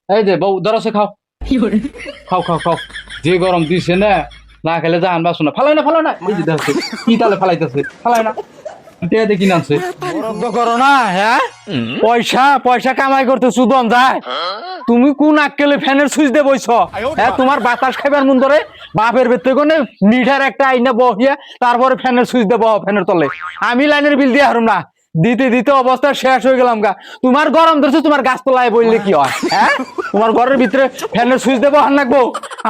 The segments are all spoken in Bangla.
এই যে বউ ধরো খাও খাও খাও খাও যে গরম দিছে না না খেলে জাহান বাসো না ফালাই না ফালাই না এই যে দেখছে কি তালে ফালাইতেছে ফালাই না দেখি নামছে বরাদ্দ করো না হ্যাঁ পয়সা পয়সা কামাই করতে সুদন যায় তুমি কোন আক্কেলে ফ্যানের সুইচ দিয়ে বইছ হ্যাঁ তোমার বাতাস খাইবার মন ধরে বাপের ভেতরে কোনে নিঠার একটা আইনা বহিয়া তারপরে ফ্যানের সুইচ দিয়ে বহ ফ্যানের তলে আমি লাইনের বিল দিয়ে হারুম না দিতে দিতে অবস্থা শেষ হয়ে গেলাম গা তোমার গরম ধরছে তোমার গাছতলায় বললে কি হয় হ্যাঁ তোমার ঘরের ভিতরে ফ্যানের সুইচ দেবো হার রাখবো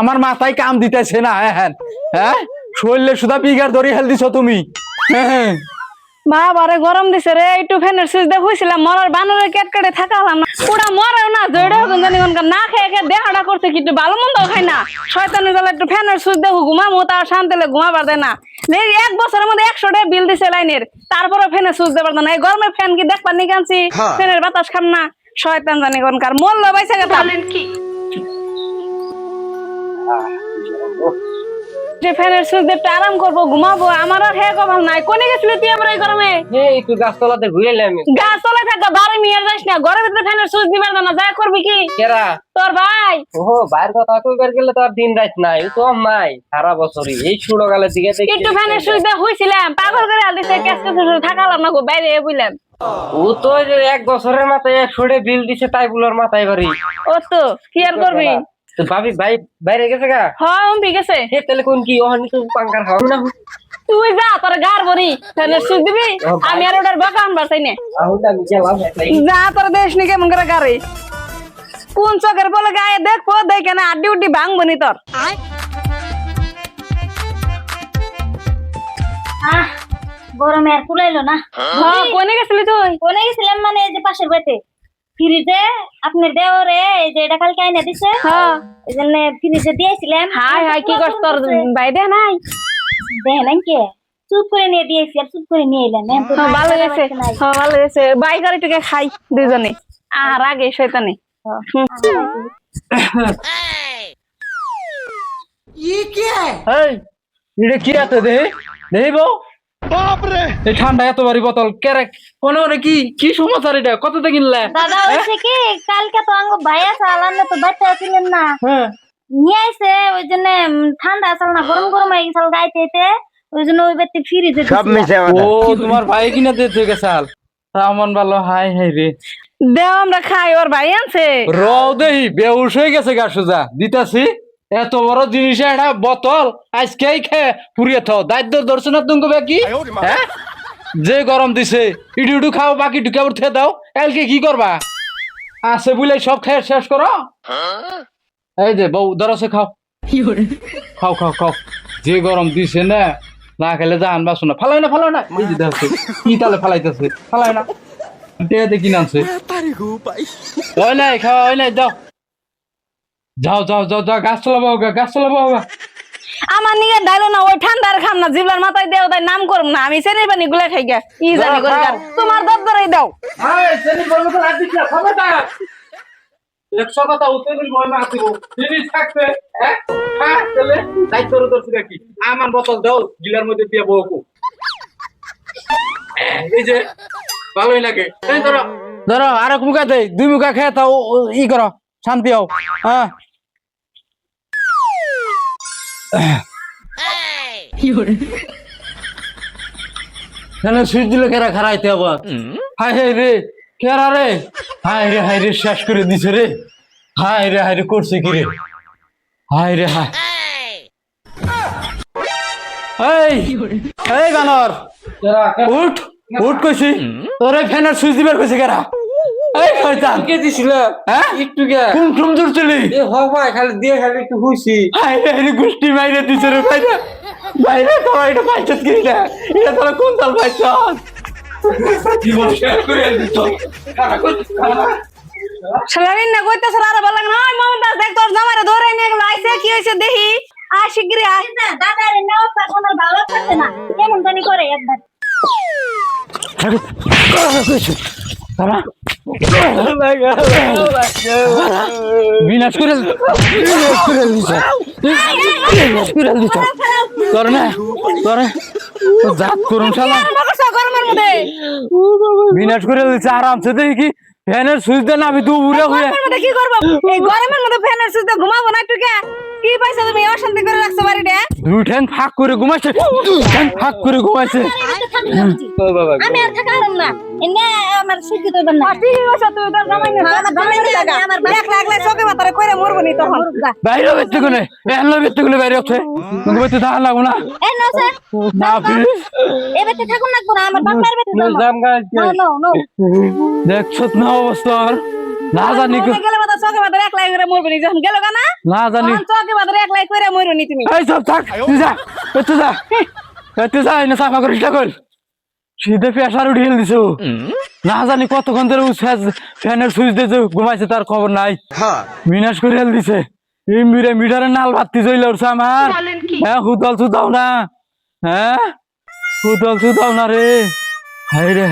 আমার মাথায় কাম দিতেছে না হ্যাঁ হ্যাঁ হ্যাঁ শরীরে সুদা পিগার ধরে হেল দিছ তুমি হ্যাঁ বাবারে গরম দিছে রে একটু ফ্যানের সুইচ দিয়ে হইছিলাম মরার বানরের কেটকেটে থাকালাম না পুরা মরেও না জড়ে হতো জানি না খেয়ে খেয়ে দেহাটা করছে কি একটু ভালো মন্দ খাই না শয়তানের জ্বালা একটু ফ্যানের সুইচ দিয়ে ঘুমামো তার শান্তিলে ঘুমাবার দেয় না এক বছরের মধ্যে 100 টাকা বিল দিছে লাইনের তারপরে ফ্যানের সুইচ দেবার না এই গরমের ফ্যান কি দেখবার নি কানছি ফ্যানের বাতাস খাম না শয়তান জানি কোনকার মরল বাইসা গেছে বলেন কি যে ফ্যানের সুইচ দিয়ে একটু আরাম করবো ঘুমাবো আমার আর হ্যাঁ কপাল নাই কোনে গেছিলি তুই আবার এই গরমে একটু গাছতলাতে ঘুরে এলাম গাছতলায় থাকা বারে মিয়ার যাস না ঘরের ভিতরে ফ্যানের সুইচ দিবার না যা করবি কি কেরা তোর ভাই ওহো বাইরের কথা কইবার গেলে তো আর দিন রাত নাই ও তো নাই সারা বছরই এই ছোটকালের দিকে দেখি একটু ফ্যানের সুইচ দিয়ে হইছিলাম পাগল করে আল দিছে ক্যাশ ক্যাশ থাকালাম না গো বাইরে বুঝলাম ও তো যে 1 বছরের মাথায় 100 টাকা বিল দিছে তাই বুলার মাথায় বাড়ি ও তো কি আর করবি তো ভাবি ভাই বাইরে গেছে গা হ্যাঁ ঠিক আছে হে তাহলে কোন কি ওহানি তো পাঙ্কার খাও না তুই যা তোর গার ভরি ফ্যানের সুইচ দিবি আমি আর ওটার বাকা আনবার চাই না আহুন আমি গেলাম যা তোর দেশ নি কেমন করে গারে কোন চকের বলে গায়ে দেখবো দেখে না আড্ডি উড্ডি ভাঙবো নি তোর গরমে আর কুলাইলো না। হ্যাঁ কোনে গেছিলি তুই কোনে গেছিলাম মানে এই যে পাশের বাড়িতে ফ্রিজে আপনার দেওরে এই যে এটা কালকে আইনা দিছে হ্যাঁ এই জন্য ফ্রিজে দিয়েছিলাম। হাই হাই কি করছ তোর ভাই দে নাই দেখেন কে চুপ করে নিয়ে দিয়েছি আর চুপ করে নিয়ে এলাম। ভালো গেছে হ্যাঁ ভালো গেছে বাই করে টুকে খাই দুজনে আর আগে শয়তানি এই এটা কি আছে দেহি বউ বাপরে এই ঠান্ডা এত বাড়ি বোতল কেরে কোনে ওরে কি কি সমাচার এটা কততে কিনলে দাদা হইছে কি কালকে তো আঙ্গ ভাইয়া চালান না তো বাচ্চা ছিলেন না হ্যাঁ নিয়ে আইছে ওই জন্য ঠান্ডা আসল না গরম গরম হয়ে গেছিল গাইতে এতে ওই জন্য ওই ব্যক্তি ফ্রিজে সব মিশে ও তোমার ভাই কিনা দিতে গেছাল রামন ভালো হাই হাই রে দেও আমরা খাই ওর ভাই আনছে রও দেহি বেউস হয়ে গেছে গা সোজা দিতাছি এত বড় জিনিস একটা বোতল আজকেই খেয়ে পুড়িয়ে থাও দায়িত্ব ধরছো না তুমি বাকি হ্যাঁ যে গরম দিছে ইডু ইডু খাও বাকি ঢুকে উঠে দাও কালকে কি করবা আছে বুঝলে সব খেয়ে শেষ করো এই যে বউ ধরো খাও খাও খাও খাও যে গরম দিছে না না খেলে জাহান বাসো না ফালাই না ফালাই না এই যে দেখছে কি তালে ফালাইতেছে ফালাই না দেখি নামছে ওই নাই খাওয়া ওই নাই যাও যাও যাও যাও যাও গাছ চলাবো গাছ চলাবো আমার নিয়ে ডাইলো না ওই ঠান্ডার খাম না জিবলার মাথায় দেও তাই নাম করব না আমি চেনি পানি গুলা খাই গা ই জানি করে তোমার দরদরাই দাও এই সেনি বলবো তো রাখি না খবরদার 100 কথা উঠে দিন মনে আসিব জিনিস থাকছে হ্যাঁ হ্যাঁ চলে দায়িত্ব ধরছি নাকি আমার বোতল দাও গিলার মধ্যে দিয়ে বউকু এই যে ভালোই লাগে এই ধরো ধরো আর এক মুখা দেই দুই মুখা খেয়ে তাও ই করো শান্তি হও হ্যাঁ সুইচ দিলে কেরা খারাইতে আবার হাই হাই রে কেরা রে হাই রে শেষ করে দিছে রে হাই রে করছে কি রে হাই রে হাই এই বানর উঠ উঠ কইছি তোরে ফ্যানের সুইচ দিবার কইছে কেরা এই শয়তান কে দিছিল হ্যাঁ একটু গে কোন কোন দূর চলি এ হ ভাই খালি দিয়ে খালি একটু হইছি হাই রে গুষ্টি মাইরে দিছে রে ভাই বাইরে তো এটা পাইছত কি না এটা তোরা কোন তাল পাইছত জীবন শেষ করে দিছ কারা কোন সালামিন না কইতেছ আর ভালো লাগে না ওই মামুন দেখ তোর জামারে ধরে নিয়ে গেল আইছে কি হইছে দেখি আয় শিগগিরই আয় দাদা রে নাও আমার ভালো লাগছে না কেমন জানি করে একবার বিনাশ করে দিছ তোর না তোর জাত করুন শালা গরমের মধ্যে বিনাশ করে দিছে আরামসে দেখি কি ফ্যানের সুইচ দেন আমি তো উড়ে হয়ে গরমের মধ্যে কি করবো এই গরমের মধ্যে ফ্যানের সুইচ দিয়ে ঘুমাবো না টুকে কি পাইছো তুমি অশান্তি করে রাখছো বাড়িতে দুই ঠ্যাং ফাঁক করে ঘুমাইছে, দুই ঠ্যাং ফাঁক করে ঘুমাইছে। ও বাবা আমি আর থাকালাম না এনে আমার শিক্ষিত হইবেন না ঠিক আছে তুই তোর জামাই না আমার জামাই না জায়গা আমার একলা একলা চোখে মাথারে কইরা মরবো নি তখন বাইরে বেরতে কোনে এহলো বেরতে কোনে বাইরে আছে তোমাকে বেরতে থাকা লাগবো না এ নো স্যার না প্লিজ। এ বেতে থাকুন না কোন আমার বাপের বেতে জামগা নো নো নো দেখছো না অবস্থা আর? না জানি মনে গেলে মাথা চোখে মাথারে একলা করে মরবো নি যখন গেল না না জানি তখন চোখে মাথারে একলা করে মরবো নি তুমি এই সব থাক তুই যা এতে যা এনে সাফা করিস কর শীতে প্রেশার উঠিয়ে দিছে ও। না জানি কতক্ষণ ধরে ফ্যানের সুইচ দিয়ে ঘুমাইছে তার খবর নাই বিনাশ করে দিছে এই মিটারের নাল বাতি চলে উঠছে আমার। হ্যাঁ হুদল সুদাও না, হ্যাঁ হুদল সুদাও না রে, হাই রে